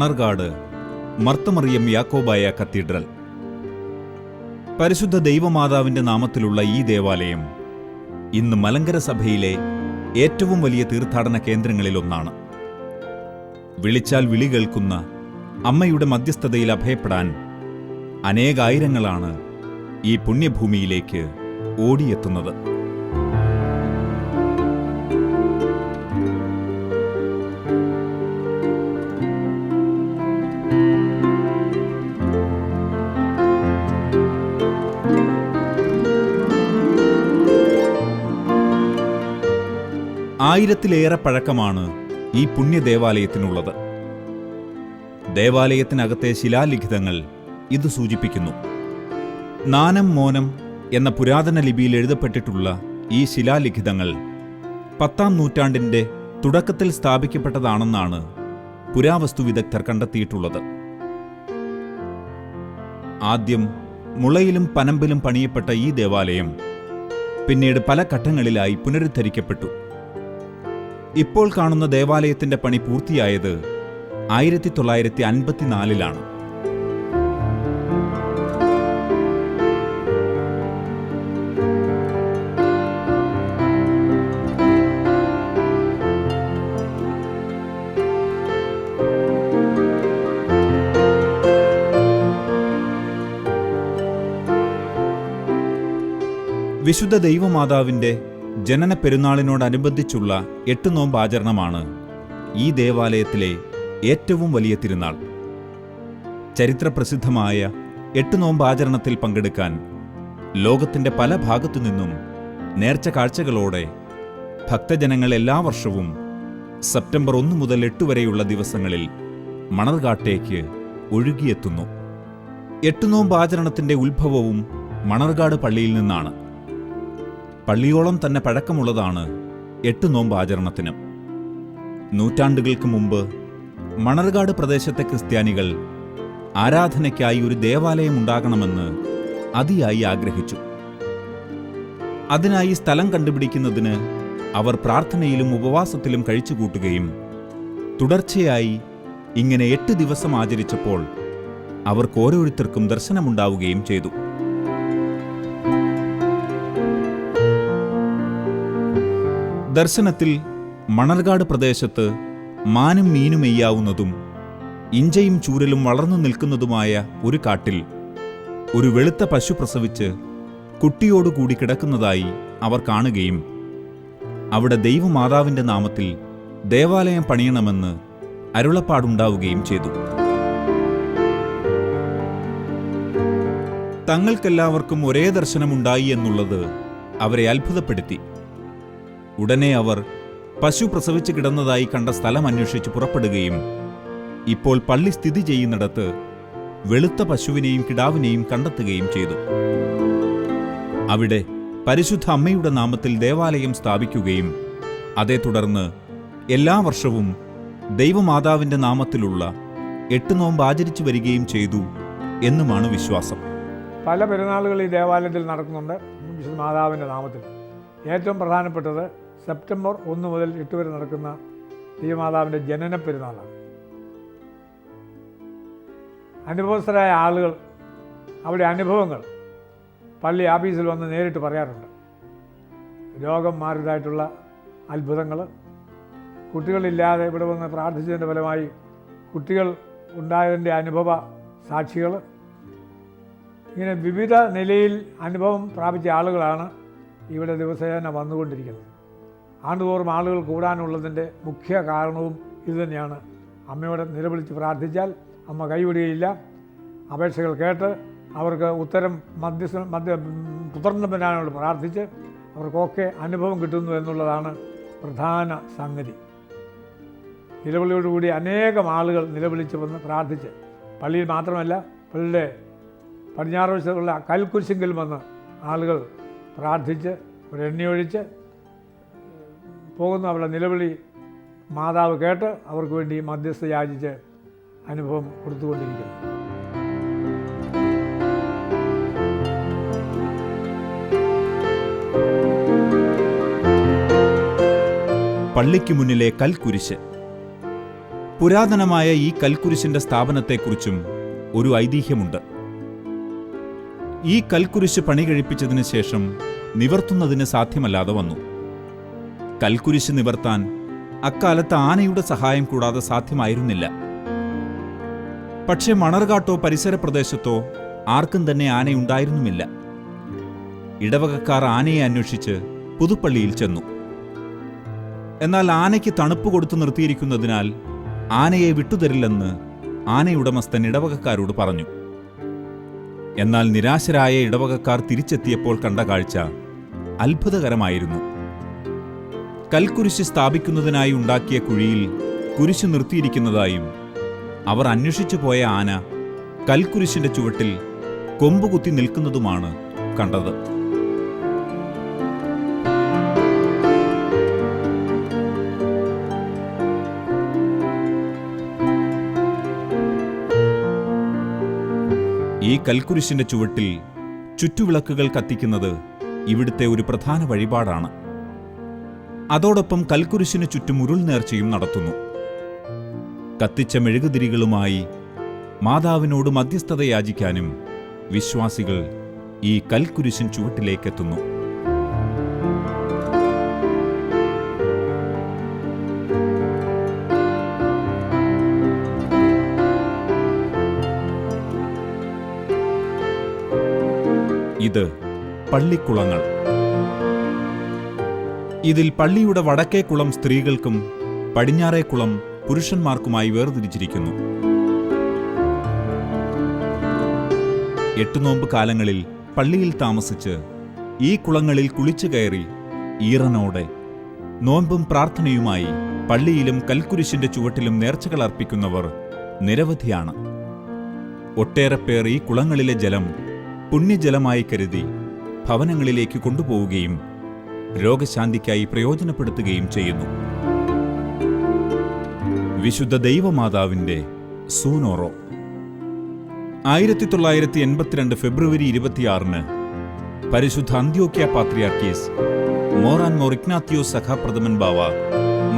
Manarcad Marth Mariam Yakobaya cathedral. പരിശുദ്ധ ദൈവമാതാവിന്റെ നാമത്തിലുള്ള ഈ ദേവാലയം ഇന്ന് മലങ്കര സഭയിലെ ഏറ്റവും വലിയ തീർത്ഥാടന കേന്ദ്രങ്ങളിലൊന്നാണ്. വിളിച്ചാൽ വിളി കേൾക്കുന്ന അമ്മയുടെ മധ്യസ്ഥതയിൽ അഭയപ്പെടാൻ അനേകായിരങ്ങളാണ് ഈ പുണ്യഭൂമിയിലേക്ക് ഓടിയെത്തുന്നത്. ആയിരത്തിലേറെ പഴക്കമാണ് ഈ പുണ്യദേവാലയത്തിനുള്ളത്. ദേവാലയത്തിനകത്തെ ശിലാലിഖിതങ്ങൾ ഇത് സൂചിപ്പിക്കുന്നു. നാനം മോനം എന്ന പുരാതന ലിപിയിൽ എഴുതപ്പെട്ടിട്ടുള്ള ഈ ശിലാലിഖിതങ്ങൾ 10-ാം നൂറ്റാണ്ടിന്റെ തുടക്കത്തിൽ സ്ഥാപിക്കപ്പെട്ടതാണെന്നാണ് പുരാവസ്തു വിദഗ്ധർ കണ്ടെത്തിയിട്ടുള്ളത്. ആദ്യം മുളയിലും പനമ്പിലും പണിയപ്പെട്ട ഈ ദേവാലയം പിന്നീട് പല ഘട്ടങ്ങളിലായി പുനരുദ്ധരിക്കപ്പെട്ടു. ഇപ്പോൾ കാണുന്ന ദേവാലയത്തിന്റെ പണി പൂർത്തിയായത് 1954-ലാണ്. വിശുദ്ധ ദൈവമാതാവിന്റെ ജനന പെരുന്നാളിനോടനുബന്ധിച്ചുള്ള 8 നോമ്പ് ആചരണമാണ് ഈ ദേവാലയത്തിലെ ഏറ്റവും വലിയ തിരുനാൾ. ചരിത്രപ്രസിദ്ധമായ 8 നോമ്പ് ആചരണത്തിൽ പങ്കെടുക്കാൻ ലോകത്തിന്റെ പല ഭാഗത്തുനിന്നും നേർച്ച കാഴ്ചകളോടെ ഭക്തജനങ്ങൾ എല്ലാ വർഷവും സെപ്റ്റംബർ 1 മുതൽ 8 വരെയുള്ള ദിവസങ്ങളിൽ മണർകാട്ടേക്ക് ഒഴുകിയെത്തുന്നു. 8 നോമ്പ് ആചരണത്തിന്റെ ഉത്ഭവവും മണർകാട് പള്ളിയിൽ നിന്നാണ്. പള്ളിയോളം തന്നെ പഴക്കമുള്ളതാണ് 8 നോമ്പ് ആചരണത്തിന്. നൂറ്റാണ്ടുകൾക്ക് മുമ്പ് മണർകാട് പ്രദേശത്തെ ക്രിസ്ത്യാനികൾ ആരാധനയ്ക്കായി ഒരു ദേവാലയം ഉണ്ടാകണമെന്ന് അതിയായി ആഗ്രഹിച്ചു. അതിനായി സ്ഥലം കണ്ടുപിടിക്കുന്നതിന് അവർ പ്രാർത്ഥനയിലും ഉപവാസത്തിലും കഴിച്ചുകൂട്ടുകയും തുടർച്ചയായി ഇങ്ങനെ 8 ദിവസം ആചരിച്ചപ്പോൾ അവർക്ക് ഓരോരുത്തർക്കും ദർശനമുണ്ടാവുകയും ചെയ്തു. ദർശനത്തിൽ മണർകാട് പ്രദേശത്ത് മാനും മീനും എയ്യാവുന്നതും ഇഞ്ചയും ചൂരലും വളർന്നു നിൽക്കുന്നതുമായ ഒരു കാട്ടിൽ ഒരു വെളുത്ത പശു പ്രസവിച്ച് കുട്ടിയോടുകൂടി കിടക്കുന്നതായി അവർ കാണുകയും അവിടെ ദൈവമാതാവിന്റെ നാമത്തിൽ ദേവാലയം പണിയണമെന്ന് അരുളപ്പാടുണ്ടാവുകയും ചെയ്തു. തങ്ങൾക്കെല്ലാവർക്കും ഒരേ ദർശനമുണ്ടായി എന്നുള്ളത് അവരെ അത്ഭുതപ്പെടുത്തി. ഉടനെ അവർ പശു പ്രസവിച്ച് കിടന്നതായി കണ്ട സ്ഥലം അന്വേഷിച്ച് പുറപ്പെടുകയും ഇപ്പോൾ പള്ളി സ്ഥിതി ചെയ്യുന്നിടത്ത് വെളുത്ത പശുവിനെയും കിടാവിനെയും കണ്ടെത്തുകയും ചെയ്തു. അവിടെ പരിശുദ്ധ അമ്മയുടെ നാമത്തിൽ ദേവാലയം സ്ഥാപിക്കുകയും അതേ തുടർന്ന് എല്ലാ വർഷവും ദൈവമാതാവിന്റെ നാമത്തിലുള്ള 8 നോമ്പ് ആചരിച്ചു വരികയും ചെയ്തു എന്നുമാണ് വിശ്വാസം. പല പെരുന്നാളുകൾ ഈ ദേവാലയത്തിൽ നടക്കുന്നുണ്ട് വിശുദ്ധ മാതാവിൻ്റെ നാമത്തിൽ. ഏറ്റവും പ്രധാനപ്പെട്ടത് സെപ്റ്റംബർ 1 മുതൽ 8 വരെ നടക്കുന്ന ദൈവമാതാവിൻ്റെ ജനന പെരുന്നാളാണ്. അനുഭവസ്ഥരായ ആളുകൾ അവിടെ അനുഭവങ്ങൾ പള്ളി ആഫീസിൽ വന്ന് നേരിട്ട് പറയാറുണ്ട്. രോഗം മാറിയതായിട്ടുള്ള അത്ഭുതങ്ങൾ, കുട്ടികളില്ലാതെ ഇവിടെ വന്ന് പ്രാർത്ഥിച്ചതിൻ്റെ ഫലമായി കുട്ടികൾ ഉണ്ടായതിൻ്റെ അനുഭവ സാക്ഷികൾ, ഇങ്ങനെ വിവിധ നിലയിൽ അനുഭവം പ്രാപിച്ച ആളുകളാണ് ഇവിടെ ദിവസേന വന്നുകൊണ്ടിരിക്കുന്നത്. ആണ്ടുതോറും ആളുകൾ കൂടാനുള്ളതിൻ്റെ മുഖ്യ കാരണവും ഇതുതന്നെയാണ്. അമ്മയോട് നിലവിളിച്ച് പ്രാർത്ഥിച്ചാൽ അമ്മ കൈവിടുകയില്ല. അപേക്ഷകൾ കേട്ട് അവർക്ക് ഉത്തരം തുടർന്ന് വരാനുള്ള പ്രാർത്ഥിച്ച് അവർക്കൊക്കെ അനുഭവം കിട്ടുന്നു എന്നുള്ളതാണ് പ്രധാന സംഗതി. നിലവിളിയോടുകൂടി അനേകം ആളുകൾ നിലവിളിച്ച് വന്ന് പ്രാർത്ഥിച്ച്, പള്ളിയിൽ മാത്രമല്ല പള്ളിയുടെ പടിഞ്ഞാറ് വശത്തുള്ള കൽക്കുരിശെങ്കിൽ വന്ന് ആളുകൾ പ്രാർത്ഥിച്ച് ഒരു എണ്ണയൊഴിച്ച് പോകുന്ന അവരുടെ നിലവിളി മാതാവ് കേട്ട് അവർക്ക് വേണ്ടി മധ്യസ്ഥ യാചിച്ച് അനുഭവം കൊടുത്തുകൊണ്ടിരിക്കുന്നു. പള്ളിക്ക് മുന്നിലെ കൽക്കുരിശ് പുരാതനമായ ഈ കൽക്കുരിശിന്റെ സ്ഥാപനത്തെക്കുറിച്ചും ഒരു ഐതിഹ്യമുണ്ട്. ഈ കൽക്കുരിശ് പണി കഴിപ്പിച്ചതിന് ശേഷം നിവർത്തുന്നതിന് സാധ്യമല്ലാതെ വന്നു. കൽക്കുരിശ് നിവർത്താൻ അക്കാലത്ത് ആനയുടെ സഹായം കൂടാതെ സാധ്യമായിരുന്നില്ല. പക്ഷേ മണർകാട്ടോ പരിസര പ്രദേശത്തോ ആർക്കും തന്നെ ആനയുണ്ടായിരുന്നുമില്ല. ഇടവകക്കാർ ആനയെ അന്വേഷിച്ച് പുതുപ്പള്ളിയിൽ ചെന്നു. എന്നാൽ ആനയ്ക്ക് തണുപ്പ് കൊടുത്തു നിർത്തിയിരിക്കുന്നതിനാൽ ആനയെ വിട്ടുതരില്ലെന്ന് ആനയുടമസ്ഥൻ ഇടവകക്കാരോട് പറഞ്ഞു. എന്നാൽ നിരാശരായ ഇടവകക്കാർ തിരിച്ചെത്തിയപ്പോൾ കണ്ട കാഴ്ച അത്ഭുതകരമായിരുന്നു. കൽക്കുരിശ് സ്ഥാപിക്കുന്നതിനായി ഉണ്ടാക്കിയ കുഴിയിൽ കുരിശ് നിർത്തിയിരിക്കുന്നതായും അവർ അന്വേഷിച്ചു പോയ ആന കൽക്കുരിശിന്റെ ചുവട്ടിൽ കൊമ്പുകുത്തി നിൽക്കുന്നതുമാണ് കണ്ടത്. ഈ കൽക്കുരിശിന്റെ ചുവട്ടിൽ ചുറ്റുവിളക്കുകൾ കത്തിക്കുന്നത് ഇവിടുത്തെ ഒരു പ്രധാന വഴിപാടാണ്. അതോടൊപ്പം കൽക്കുരിശിന് ചുറ്റും ഉരുൾ നേർച്ചയും നടത്തുന്നു. കത്തിച്ച മെഴുകുതിരികളുമായി മാതാവിനോട് മധ്യസ്ഥത യാചിക്കാനും വിശ്വാസികൾ ഈ കൽക്കുരിശിൻ ചുവട്ടിലേക്കെത്തുന്നു. ഇത് പള്ളിക്കുളങ്ങൾ. ഇതിൽ പള്ളിയുടെ വടക്കേ കുളം സ്ത്രീകൾക്കും പടിഞ്ഞാറേ കുളം പുരുഷന്മാർക്കുമായി വേർതിരിച്ചിരിക്കുന്നു. 8 നോമ്പ് കാലങ്ങളിൽ പള്ളിയിൽ താമസിച്ച് ഈ കുളങ്ങളിൽ കുളിച്ചു കയറി ഈറനോടെ നോമ്പും പ്രാർത്ഥനയുമായി പള്ളിയിലും കൽക്കുരിശിന്റെ ചുവട്ടിലും നേർച്ചകൾ അർപ്പിക്കുന്നവർ നിരവധിയാണ്. ഒട്ടേറെ പേർ ഈ കുളങ്ങളിലെ ജലം പുണ്യജലമായി കരുതി ഭവനങ്ങളിലേക്ക് കൊണ്ടുപോവുകയും രോഗശാന്തിക്കായി പ്രയോജനപ്പെടുത്തുകയും ചെയ്യുന്നു. വിശുദ്ധ ദൈവമാതാവിന്റെ സൂനോറോ. 1982 ഫെബ്രുവരി 26 പരിശുദ്ധ അന്ത്യോക്യ പാത്രിയാർക്കീസ് മോറാൻ മോർ ഇഗ്നാത്യോസ് സഖാപ്രഥമൻ ബാവ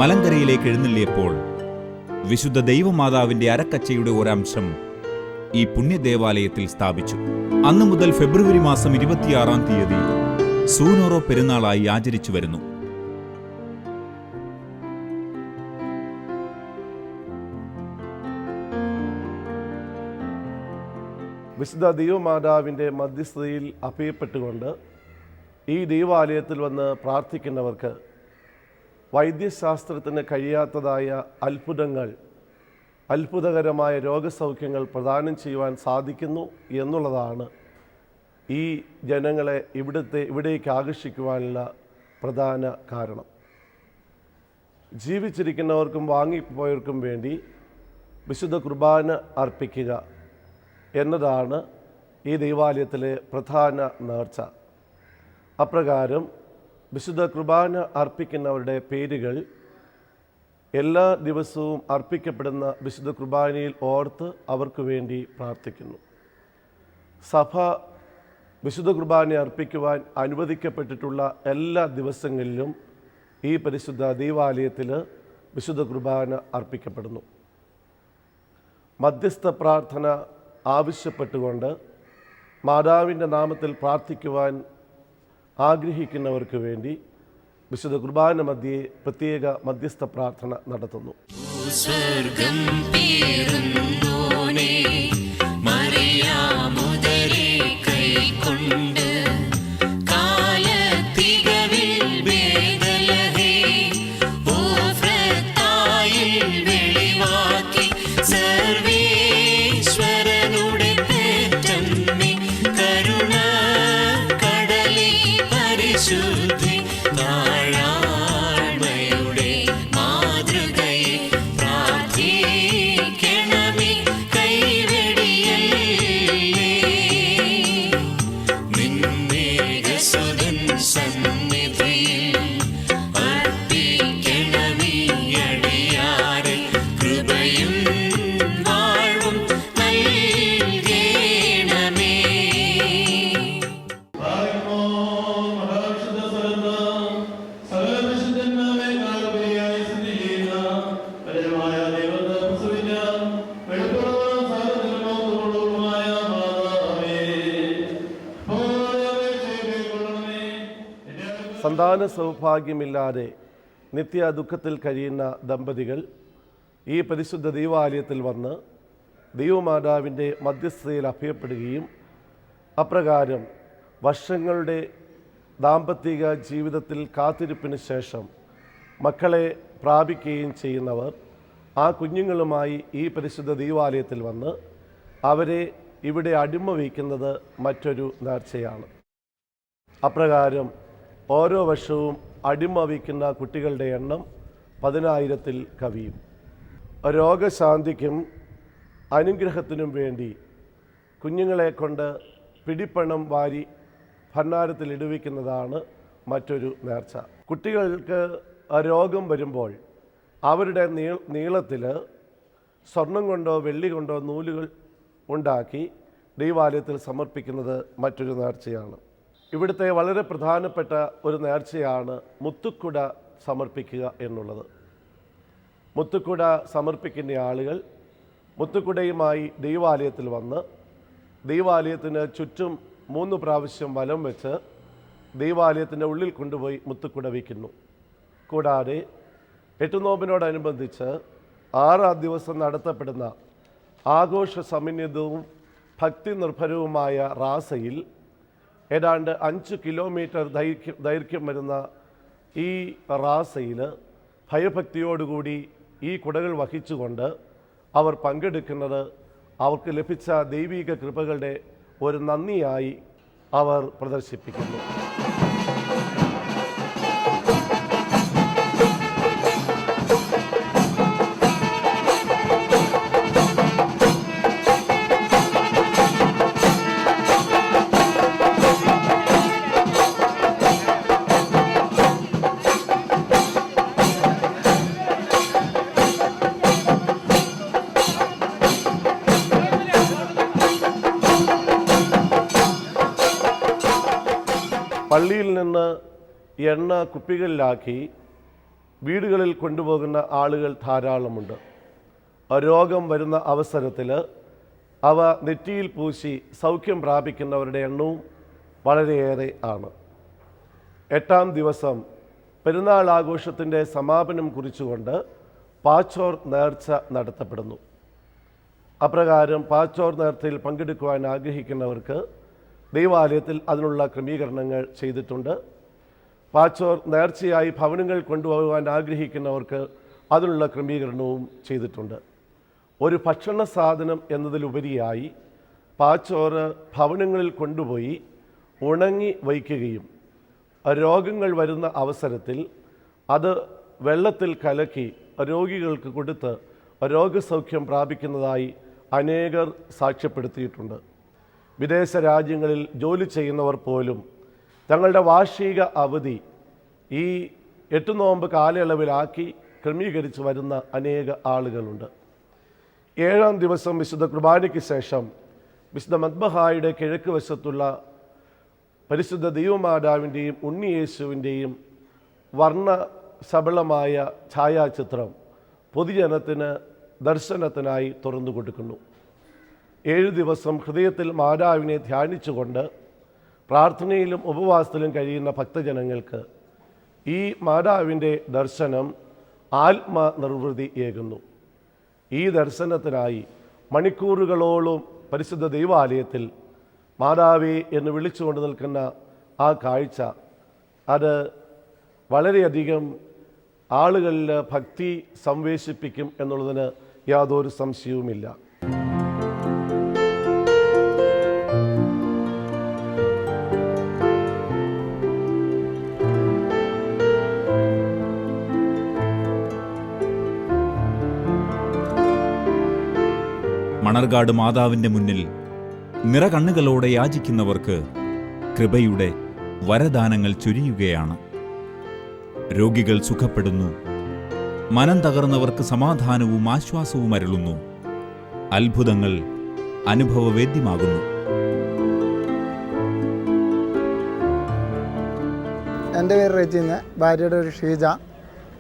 മലങ്കരയിലേക്ക് എഴുന്നള്ളിയപ്പോൾ വിശുദ്ധ ദൈവമാതാവിന്റെ അരക്കച്ചയുടെ ഒരംശം ഈ പുണ്യദേവാലയത്തിൽ സ്ഥാപിച്ചു. അന്നു മുതൽ ഫെബ്രുവരി മാസം 26-ാം തീയതി സൂനോറോ പെരുന്നാളായി ആചരിച്ചു വരുന്നു. വിശുദ്ധ ദൈവമാതാവിൻ്റെ മധ്യസ്ഥതയിൽ അഭയപ്പെട്ടുകൊണ്ട് ഈ ദൈവാലയത്തിൽ വന്ന് പ്രാർത്ഥിക്കുന്നവർക്ക് വൈദ്യശാസ്ത്രത്തിന് കഴിയാത്തതായ അത്ഭുതകരമായ രോഗസൗഖ്യങ്ങൾ പ്രദാനം ചെയ്യുവാൻ സാധിക്കുന്നു എന്നുള്ളതാണ് ഈ ജനങ്ങളെ ഇവിടേക്ക് ആകർഷിക്കുവാനുള്ള പ്രധാന കാരണം. ജീവിച്ചിരിക്കുന്നവർക്കും വാങ്ങിപ്പോയവർക്കും വേണ്ടി വിശുദ്ധ കുർബാന അർപ്പിക്കുക എന്നതാണ് ഈ ദൈവാലയത്തിലെ പ്രധാന നേർച്ച. അപ്രകാരം വിശുദ്ധ കുർബാന അർപ്പിക്കുന്നവരുടെ പേരുകൾ എല്ലാ ദിവസവും അർപ്പിക്കപ്പെടുന്ന വിശുദ്ധ കുർബാനയിൽ ഓർത്ത് അവർക്ക് വേണ്ടി പ്രാർത്ഥിക്കുന്നു. സഭ വിശുദ്ധ കുർബാന അർപ്പിക്കുവാൻ അനുവദിക്കപ്പെട്ടിട്ടുള്ള എല്ലാ ദിവസങ്ങളിലും ഈ പരിശുദ്ധ ദൈവാലയത്തിൽ വിശുദ്ധ കുർബാന അർപ്പിക്കപ്പെടുന്നു. മധ്യസ്ഥ പ്രാർത്ഥന ആവശ്യപ്പെട്ടുകൊണ്ട് മാതാവിൻ്റെ നാമത്തിൽ പ്രാർത്ഥിക്കുവാൻ ആഗ്രഹിക്കുന്നവർക്ക് വേണ്ടി വിശുദ്ധ കുർബാന മധ്യേ പ്രത്യേക മധ്യസ്ഥ പ്രാർത്ഥന നടത്തുന്നു. താഴാഴ്മയുടെ മാതൃകയെ പ്രാർത്ഥിക്കണമേ. സന്താന സൗഭാഗ്യമില്ലാതെ നിത്യ ദുഃഖത്തിൽ കഴിയുന്ന ദമ്പതികൾ ഈ പരിശുദ്ധ ദൈവാലയത്തിൽ വന്ന് ദൈവമാതാവിൻ്റെ മധ്യസ്ഥതയിൽ അഭയപ്പെടുകയും അപ്രകാരം വർഷങ്ങളുടെ ദാമ്പത്തിക ജീവിതത്തിൽ കാത്തിരിപ്പിന് ശേഷം മക്കളെ പ്രാപിക്കുകയും ചെയ്യുന്നവർ ആ കുഞ്ഞുങ്ങളുമായി ഈ പരിശുദ്ധ ദൈവാലയത്തിൽ വന്ന് അവരെ ഇവിടെ അടിമ വയ്ക്കുന്നത് മറ്റൊരു നേർച്ചയാണ്. അപ്രകാരം ഓരോ വർഷവും അടിമ വയ്ക്കുന്ന കുട്ടികളുടെ എണ്ണം 10,000-ൽ കവിയും. രോഗശാന്തിക്കും അനുഗ്രഹത്തിനും വേണ്ടി കുഞ്ഞുങ്ങളെ കൊണ്ട് പിടിപ്പണം വാരി ഭണ്ഡാരത്തിൽ ഇടുവിക്കുന്നതാണ് മറ്റൊരു നേർച്ച. കുട്ടികൾക്ക് രോഗം വരുമ്പോൾ അവരുടെ നീളത്തിൽ സ്വർണം കൊണ്ടോ വെള്ളി കൊണ്ടോ നൂലുകൾ ഉണ്ടാക്കി ദൈവാലയത്തിൽ സമർപ്പിക്കുന്നത് മറ്റൊരു നേർച്ചയാണ്. ഇവിടുത്തെ വളരെ പ്രധാനപ്പെട്ട ഒരു നേർച്ചയാണ് മുത്തുക്കുട സമർപ്പിക്കുക എന്നുള്ളത്. മുത്തുക്കുട സമർപ്പിക്കുന്ന ആളുകൾ മുത്തുക്കുടയുമായി ദൈവാലയത്തിൽ വന്ന് ദൈവാലയത്തിന് ചുറ്റും 3 പ്രാവശ്യം വലം വെച്ച് ദൈവാലയത്തിൻ്റെ ഉള്ളിൽ കൊണ്ടുപോയി മുത്തുക്കുട വയ്ക്കുന്നു. കൂടാതെ എട്ടുനോമ്പിനോടനുബന്ധിച്ച് 6 ദിവസം നടത്തപ്പെടുന്ന ആഘോഷ സമന്വിതവും ഭക്തി നിർഭരവുമായ റാസയിൽ ഏതാണ്ട് 5 കിലോമീറ്റർ ദൈർഘ്യം വരുന്ന ഈ റാസയിൽ ഭയഭക്തിയോടുകൂടി ഈ കുടകൾ വഹിച്ചുകൊണ്ട് അവർ പങ്കെടുക്കുന്നത് അവർക്ക് ലഭിച്ച ദൈവിക കൃപകളുടെ ഒരു നന്ദിയായി അവർ പ്രദർശിപ്പിക്കുന്നു. പള്ളിയിൽ നിന്ന് എണ്ണ കുപ്പികളിലാക്കി വീടുകളിൽ കൊണ്ടുപോകുന്ന ആളുകൾ ധാരാളമുണ്ട്. രോഗം വരുന്ന അവസരത്തിൽ അവ നെറ്റിയിൽ പൂശി സൗഖ്യം പ്രാപിക്കുന്നവരുടെ എണ്ണവും വളരെയേറെ ആണ്. 8-ാം ദിവസം പെരുന്നാൾ ആഘോഷത്തിൻ്റെ സമാപനം കുറിച്ചുകൊണ്ട് പാച്ചോർ നേർച്ച നടത്തപ്പെടുന്നു. അപ്രകാരം പാച്ചോർ നേർച്ചയിൽ പങ്കെടുക്കുവാൻ ആഗ്രഹിക്കുന്നവർക്ക് ദൈവാലയത്തിൽ അതിനുള്ള ക്രമീകരണങ്ങൾ ചെയ്തിട്ടുണ്ട്. പാച്ചോർ നേർച്ചയായി ഭവനങ്ങൾ കൊണ്ടുപോകാൻ ആഗ്രഹിക്കുന്നവർക്ക് അതിനുള്ള ക്രമീകരണവും ചെയ്തിട്ടുണ്ട്. ഒരു ഭക്ഷണ സാധനം എന്നതിലുപരിയായി പാച്ചോറ് ഭവനങ്ങളിൽ കൊണ്ടുപോയി ഉണങ്ങി വയ്ക്കുകയും രോഗങ്ങൾ വരുന്ന അവസരത്തിൽ അത് വെള്ളത്തിൽ കലക്കി രോഗികൾക്ക് കൊടുത്ത് രോഗസൗഖ്യം പ്രാപിക്കുന്നതായി അനേകർ സാക്ഷ്യപ്പെടുത്തിയിട്ടുണ്ട്. വിദേശ രാജ്യങ്ങളിൽ ജോലി ചെയ്യുന്നവർ പോലും തങ്ങളുടെ വാർഷിക അവധി ഈ 8 നോമ്പ് കാലയളവിലാക്കി ക്രമീകരിച്ച് വരുന്ന അനേക ആളുകളുണ്ട്. 7-ാം ദിവസം വിശുദ്ധ കുർബാനയ്ക്ക് ശേഷം വിശുദ്ധ മദ്ബഹായുടെ കിഴക്ക് വശത്തുള്ള പരിശുദ്ധ ദൈവമാതാവിൻ്റെയും ഉണ്ണിയേശുവിൻ്റെയും വർണ്ണശബളമായ ഛായാചിത്രം പൊതുജനത്തിന് ദർശനത്തിനായി തുറന്നു കൊടുക്കുന്നു. 7 ദിവസം ഹൃദയത്തിൽ മാതാവിനെ ധ്യാനിച്ചുകൊണ്ട് പ്രാർത്ഥനയിലും ഉപവാസത്തിലും കഴിയുന്ന ഭക്തജനങ്ങൾക്ക് ഈ മാതാവിൻ്റെ ദർശനം ആത്മനിർവൃതിയേകുന്നു. ഈ ദർശനത്തിനായി മണിക്കൂറുകളോളം പരിശുദ്ധ ദൈവാലയത്തിൽ മാതാവേ എന്ന് വിളിച്ചുകൊണ്ട് നിൽക്കുന്ന ആ കാഴ്ച അത് വളരെയധികം ആളുകളിൽ ഭക്തി സംവേശിപ്പിക്കും എന്നുള്ളതിന് യാതൊരു സംശയവുമില്ല. മണർകാട് മാതാവിൻ്റെ മുന്നിൽ നിറകണ്ണുകളോടെ യാചിക്കുന്നവർക്ക് കൃപയുടെ വരദാനങ്ങൾ ചൊരിയുകയാണ്. രോഗികൾ സുഖപ്പെടുന്നു, മനം തകർന്നവർക്ക് സമാധാനവും ആശ്വാസവും അരുളുന്നു, അത്ഭുതങ്ങൾ അനുഭവവേദ്യമാകുന്നു. എൻ്റെ പേര് റെജിന്ന്, ഭാര്യയുടെ ഒരു ഷീജ.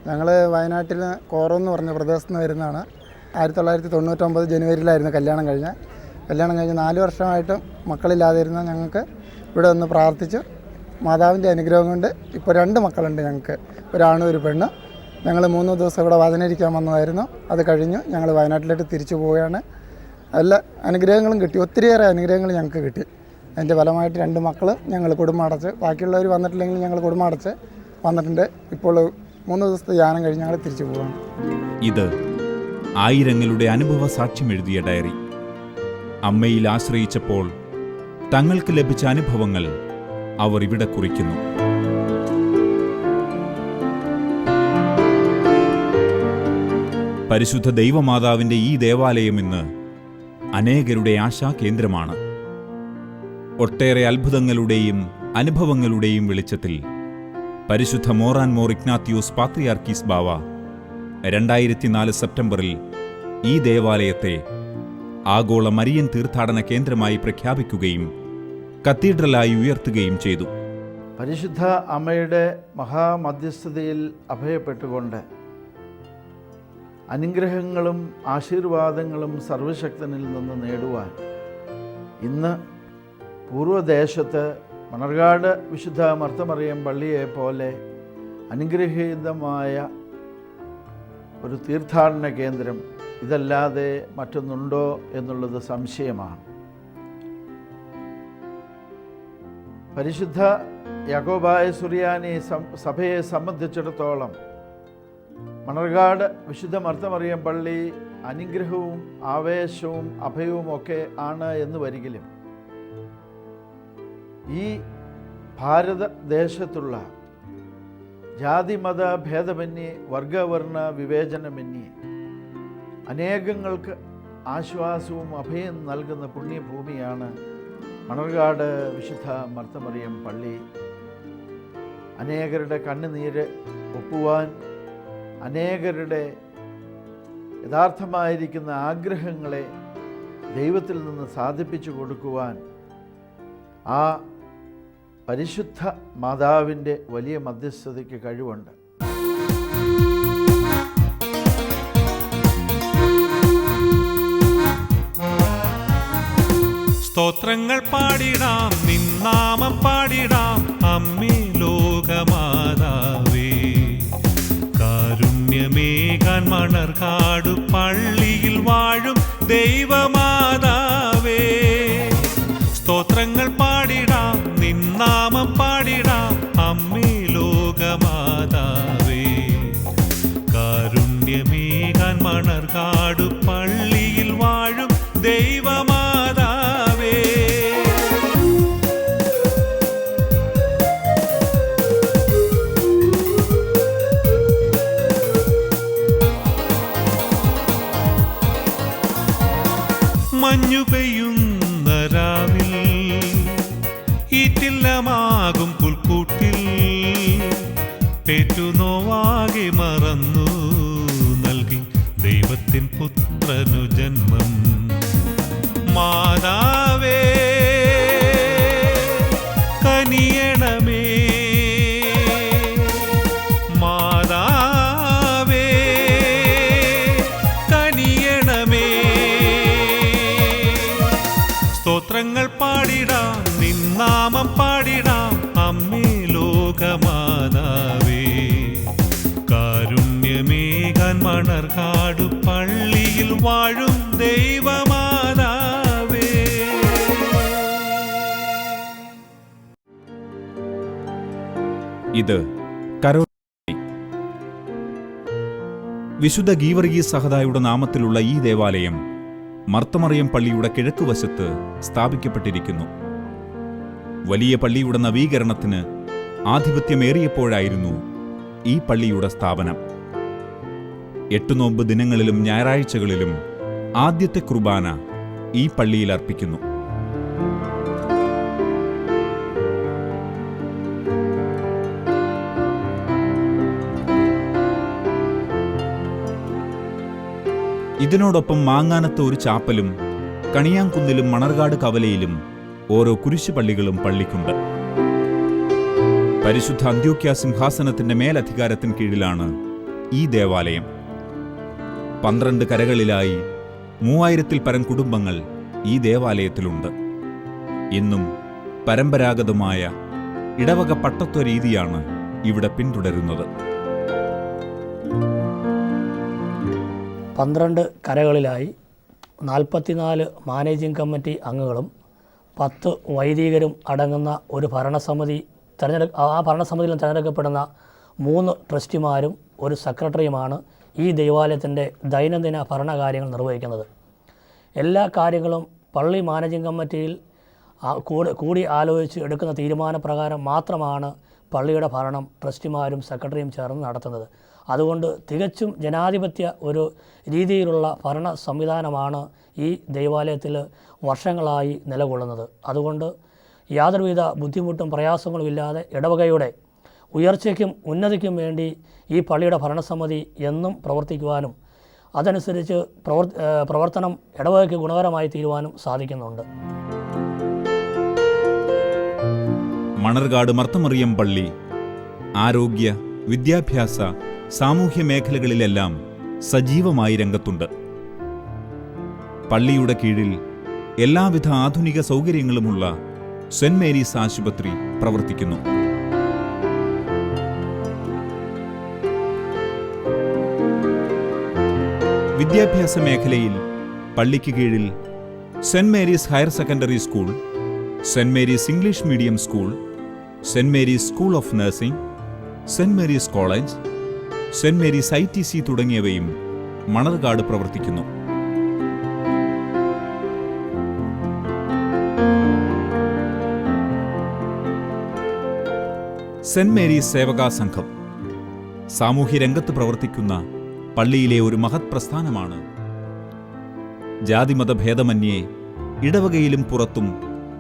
ഞങ്ങൾ വയനാട്ടിൽ കോറോന്ന് പറഞ്ഞ പ്രദേശത്ത് നിന്ന് വരുന്നതാണ്. 1999 ജനുവരിയിലായിരുന്നു കല്യാണം കഴിഞ്ഞ് 4 വർഷമായിട്ടും മക്കളില്ലാതിരുന്ന ഞങ്ങൾക്ക് ഇവിടെ ഒന്ന് പ്രാർത്ഥിച്ച് മാതാവിൻ്റെ അനുഗ്രഹം കൊണ്ട് ഇപ്പോൾ 2 മക്കളുണ്ട് ഞങ്ങൾക്ക്, ഒരാണും ഒരു പെണ്ണ്. ഞങ്ങൾ 3 ദിവസം ഇവിടെ വചനരിക്കാൻ വന്നതായിരുന്നു. അത് കഴിഞ്ഞു ഞങ്ങൾ വയനാട്ടിലോട്ട് തിരിച്ചു പോവുകയാണ്. എല്ലാ അനുഗ്രഹങ്ങളും കിട്ടി, ഒത്തിരിയേറെ അനുഗ്രഹങ്ങൾ ഞങ്ങൾക്ക് കിട്ടി. അതിൻ്റെ ഫലമായിട്ട് 2 മക്കൾ ഞങ്ങൾ കുടുംബം അടച്ച്, ബാക്കിയുള്ളവർ വന്നിട്ടില്ലെങ്കിൽ ഞങ്ങൾ കുടുംബം അടച്ച് വന്നിട്ടുണ്ട്. ഇപ്പോൾ 3 ദിവസത്തെ ധ്യാനം കഴിഞ്ഞ് ഞങ്ങൾ തിരിച്ചു പോവുകയാണ്. ഇത് ആയിരങ്ങളുടെ അനുഭവ സാക്ഷ്യം എഴുതിയ ഡയറി. അമ്മയിൽ ആശ്രയിച്ചപ്പോൾ തങ്ങൾക്ക് ലഭിച്ച അനുഭവങ്ങൾ അവർ ഇവിടെ കുറിക്കുന്നു. പരിശുദ്ധ ദൈവമാതാവിൻ്റെ ഈ ദേവാലയം ഇന്ന് അനേകരുടെ ആശാകേന്ദ്രമാണ്. ഒട്ടേറെ അത്ഭുതങ്ങളുടെയും അനുഭവങ്ങളുടെയും വെളിച്ചത്തിൽ പരിശുദ്ധ മോറാൻ മോർ ഇഗ്നാത്യൂസ് പാത്രിയാർക്കീസ് ബാവ 2004 സെപ്റ്റംബറിൽ ഈ ദേവാലയത്തെ ആഗോള മരിയൻ തീർത്ഥാടന കേന്ദ്രമായി പ്രഖ്യാപിക്കുകയും കത്തീഡ്രലായി ഉയർത്തുകയും ചെയ്തു. പരിശുദ്ധ അമ്മയുടെ മഹാമധ്യസ്ഥതയിൽ അഭയപ്പെട്ടുകൊണ്ട് അനുഗ്രഹങ്ങളും ആശീർവാദങ്ങളും സർവശക്തനിൽ നിന്ന് നേടുവാൻ ഇന്ന് പൂർവ്വദേശത്ത് മണർകാട് വിശുദ്ധ മർത്തമറിയം പള്ളിയെ പോലെ അനുഗ്രഹീതമായ ഒരു തീർത്ഥാടന കേന്ദ്രം ഇതല്ലാതെ മറ്റൊന്നുണ്ടോ എന്നുള്ളത് സംശയമാണ്. പരിശുദ്ധ യാക്കോബായ സുറിയാനി സഭയെ സംബന്ധിച്ചിടത്തോളം മണർകാട് വിശുദ്ധ മർത്തമറിയം പള്ളി അനുഗ്രഹവും ആവേശവും അഭയവുമൊക്കെ ആണ് എന്ന് വരികിലും ഈ ഭാരതദേശത്തുള്ള ജാതിമത ഭേദമന്യേ വർഗവർണ്ണ വിവേചനമന്യേ അനേകങ്ങൾക്ക് ആശ്വാസവും അഭയം നൽകുന്ന പുണ്യഭൂമിയാണ് മണർകാട് വിശുദ്ധ മർത്തമറിയം പള്ളി. അനേകരുടെ കണ്ണുനീര് ഒപ്പുവാൻ, അനേകരുടെ യഥാർത്ഥമായിരിക്കുന്ന ആഗ്രഹങ്ങളെ ദൈവത്തിൽ നിന്ന് സാധിപ്പിച്ചു കൊടുക്കുവാൻ ആ പരിശുദ്ധ മാതാവിൻ്റെ വലിയ മധ്യസ്ഥതയ്ക്ക് കഴിവുണ്ട്. സ്തോത്രങ്ങൾ പാടിടാം, നിന്നാമം പാടിടാം, അമ്മേ ലോകമാതാവേ. കാരുണ്യമേകാൻ മണർകാടു പള്ളിയിൽ വാഴും ദൈവമാതാവേ. സ്തോത്രങ്ങൾ പാടിടാം, നിന്നാമം പാടിടാം, അമ്മേ ലോകമാതാവേ. കാരുണ്യമേകാൻ മണർകാടു പള്ളിയിൽ വാഴും ദൈവമാതാവേ. മഞ്ഞു പെയ്യുന്ന രാവിൽ ഈറ്റില്ലമാകും പുൽക്കൂട്ടിൽ പേറ്റുനോവാകെ മറന്നു നൽകി ദൈവത്തിൻ പുത്രനു ജന്മം. മാതാവേ കനിയണമേ, മാതാവേ കനിയണമേ. സ്തോത്രങ്ങൾ പാടിടാം, നിന്നാമം പാടിടാം, അമ്മേ ലോകമാതാവേ. കാരുണ്യമേകാൻ മണർകാടു പള്ളിയിൽ വാഴും ദൈവമാതാവേ. ഇത് കരോ വിശുദ്ധ ഗീവർഗീസ് സഹദായുടെ നാമത്തിലുള്ള ഈ ദേവാലയം മർത്തമറിയം പള്ളിയുടെ കിഴക്കുവശത്ത് സ്ഥാപിക്കപ്പെട്ടിരിക്കുന്നു. വലിയ പള്ളിയുടെ നവീകരണത്തിന് ആധിപത്യമേറിയപ്പോഴായിരുന്നു ഈ പള്ളിയുടെ സ്ഥാപനം. 8 നോമ്പ് ദിനങ്ങളിലും ഞായറാഴ്ചകളിലും ആദ്യത്തെ കുർബാന ഈ പള്ളിയിൽ അർപ്പിക്കുന്നു. ഇതിനോടൊപ്പം മാങ്ങാനത്ത് ഒരു ചാപ്പലും കണിയാങ്കുന്നിലും മണർകാട് കവലയിലും ഓരോ കുരിശുപള്ളികളും പള്ളിക്കുണ്ട്. പരിശുദ്ധ അന്ത്യോക്യ സിംഹാസനത്തിന്റെ മേലധികാരത്തിന് കീഴിലാണ് ഈ ദേവാലയം. 12 കരകളിലായി 3000-ൽ പരം കുടുംബങ്ങൾ ഈ ദേവാലയത്തിലുണ്ട്. ഇന്നും പരമ്പരാഗതമായ ഇടവക പട്ടത്വ രീതിയാണ് ഇവിടെ പിന്തുടരുന്നത്. 12 കരകളിലായി 44 മാനേജിംഗ് കമ്മിറ്റി അംഗങ്ങളും 10 വൈദികരും അടങ്ങുന്ന ഒരു ഭരണസമിതി ആ ഭരണസമിതിയിൽ തിരഞ്ഞെടുക്കപ്പെടുന്ന 3 ട്രസ്റ്റിമാരും ഒരു സെക്രട്ടറിയുമാണ് ഈ ദൈവാലയത്തിൻ്റെ ദൈനംദിന ഭരണകാര്യങ്ങൾ നിർവഹിക്കുന്നത്. എല്ലാ കാര്യങ്ങളും പള്ളി മാനേജിംഗ് കമ്മിറ്റിയിൽ കൂടി ആലോചിച്ച് എടുക്കുന്ന തീരുമാനപ്രകാരം മാത്രമാണ് പള്ളിയുടെ ഭരണം ട്രസ്റ്റിമാരും സെക്രട്ടറിയും ചേർന്ന് നടത്തുന്നത്. അതുകൊണ്ട് തികച്ചും ജനാധിപത്യ ഒരു രീതിയിലുള്ള ഭരണ സംവിധാനമാണ് ഈ ദൈവാലയത്തിൽ വർഷങ്ങളായി നിലകൊള്ളുന്നത്. അതുകൊണ്ട് യാതൊരുവിധ ബുദ്ധിമുട്ടും പ്രയാസങ്ങളും ഇല്ലാതെ ഇടവകയുടെ ഉയർച്ചയ്ക്കും ഉന്നതിക്കും വേണ്ടി ഈ പള്ളിയുടെ ഭരണസമിതി എന്നും പ്രവർത്തിക്കുവാനും അതനുസരിച്ച് പ്രവർത്തനം ഇടവകയ്ക്ക് ഗുണകരമായി തീരുവാനും സാധിക്കുന്നുണ്ട്. മണർകാട് മർത്തമറിയം പള്ളി ആരോഗ്യ, വിദ്യാഭ്യാസ, സാമൂഹ്യ മേഖലകളിലെല്ലാം സജീവമായി രംഗത്തുണ്ട്. പള്ളിയുടെ കീഴിൽ എല്ലാവിധ ആധുനിക സൗകര്യങ്ങളുമുള്ള സെന്റ് മേരീസ് ആശുപത്രി പ്രവർത്തിക്കുന്നു. വിദ്യാഭ്യാസ മേഖലയിൽ പള്ളിക്ക് കീഴിൽ saint Mary's higher secondary school, saint Mary's English medium school, saint Mary's school of nursing, saint Mary's college, saint Mary's ITC തുടങ്ങിയവയും മണർകാട് പ്രവർത്തിക്കുന്നു. സെന്റ് മേരീസ് സേവകാ സംഘം സാമൂഹ്യരംഗത്ത് പ്രവർത്തിക്കുന്ന പള്ളിയിലെ ഒരു മഹത് പ്രസ്ഥാനമാണ്. ജാതിമതഭേദമന്യേ ഇടവകയിലും പുറത്തും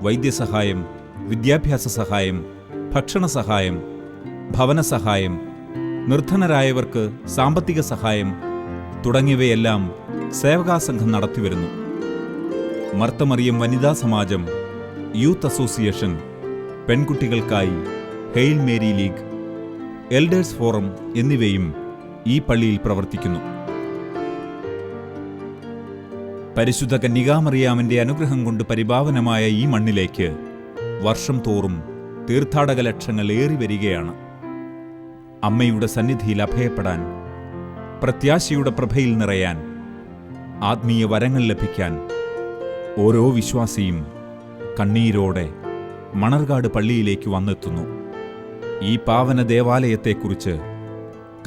വൈദ്യസഹായം, വിദ്യാഭ്യാസ സഹായം, ഭക്ഷണ സഹായം, ഭവന സഹായം, നിർധനരായവർക്ക് സാമ്പത്തിക സഹായം തുടങ്ങിയവയെല്ലാം സേവകാസംഘം നടത്തിവരുന്നു. മർത്തമറിയം വനിതാ സമാജം, യൂത്ത് അസോസിയേഷൻ, പെൺകുട്ടികൾക്കായി hail Mary league, elders forum എന്നിവയും ഈ പള്ളിയിൽ പ്രവർത്തിക്കുന്നു. പരിശുദ്ധ കന്യകാമറിയാമിന്റെ അനുഗ്രഹം കൊണ്ട് പരിപാവനമായ ഈ മണ്ണിലേക്ക് വർഷം തോറും തീർത്ഥാടക ലക്ഷങ്ങൾ ഏറിവരികയാണ്. അമ്മയുടെ സന്നിധിയിൽ അഭയപ്പെടാൻ, പ്രത്യാശയുടെ പ്രഭയിൽ നിറയാൻ, ആത്മീയ വരങ്ങൾ ലഭിക്കാൻ ഓരോ വിശ്വാസിയും കണ്ണീരോടെ മണർകാട് പള്ളിയിലേക്ക് വന്നെത്തുന്നു. ഈ പാവന ദേവാലയത്തെക്കുറിച്ച്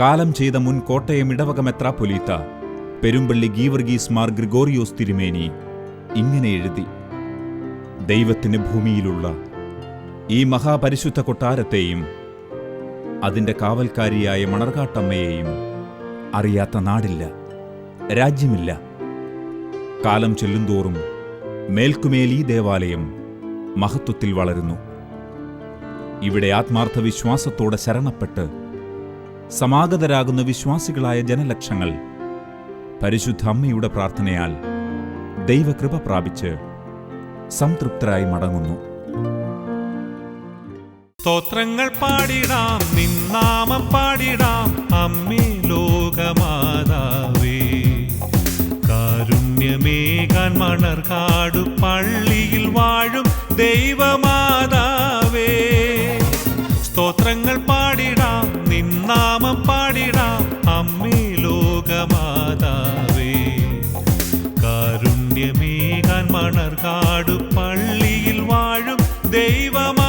കാലം ചെയ്ത മുൻ കോട്ടയം ഇടവക മെത്രാപ്പൊലീത്ത പെരുമ്പള്ളി ഗീവർഗീസ് മാർ ഗ്രിഗോറിയോസ് തിരുമേനി ഇങ്ങനെ എഴുതി: ദൈവത്തിന് ഭൂമിയിലുള്ള ഈ മഹാപരിശുദ്ധ കൊട്ടാരത്തെയും അതിൻ്റെ കാവൽക്കാരിയായ മണർകാട്ടമ്മയെയും അറിയാത്ത നാടില്ല, രാജ്യമില്ല. കാലം ചെല്ലുന്തോറും മേൽക്കുമേൽ ഈ ദേവാലയം മഹത്വത്തിൽ വളരുന്നു. ഇവിടെ ആത്മാർത്ഥ വിശ്വാസത്തോടെ ശരണപ്പെട്ട് സമാഗതരാകുന്ന വിശ്വാസികളായ ജനലക്ഷങ്ങൾ പരിശുദ്ധ അമ്മയുടെ പ്രാർത്ഥനയാൽ ദൈവകൃപ പ്രാപിച്ച് സംതൃപ്തരായി മടങ്ങുന്നു. സ്തോത്രങ്ങൾ പാടിടാം, നിന്നാമം പാടിടാം, അമ്മേ ലോകമാതാവേ. കാരുണ്യമേകാൻ മണർകാട് പള്ളിയിൽ വാഴും ദൈവമാതാവേ. സ്തോത്രങ്ങൾ പാടിടാം, നിന്നാമം പാടിടാം, അമ്മേ ലോകമാതാവേ. കാരുണ്യമേകാൻ മണർകാട് പള്ളിയിൽ വാഴും ദൈവമാതാവേ.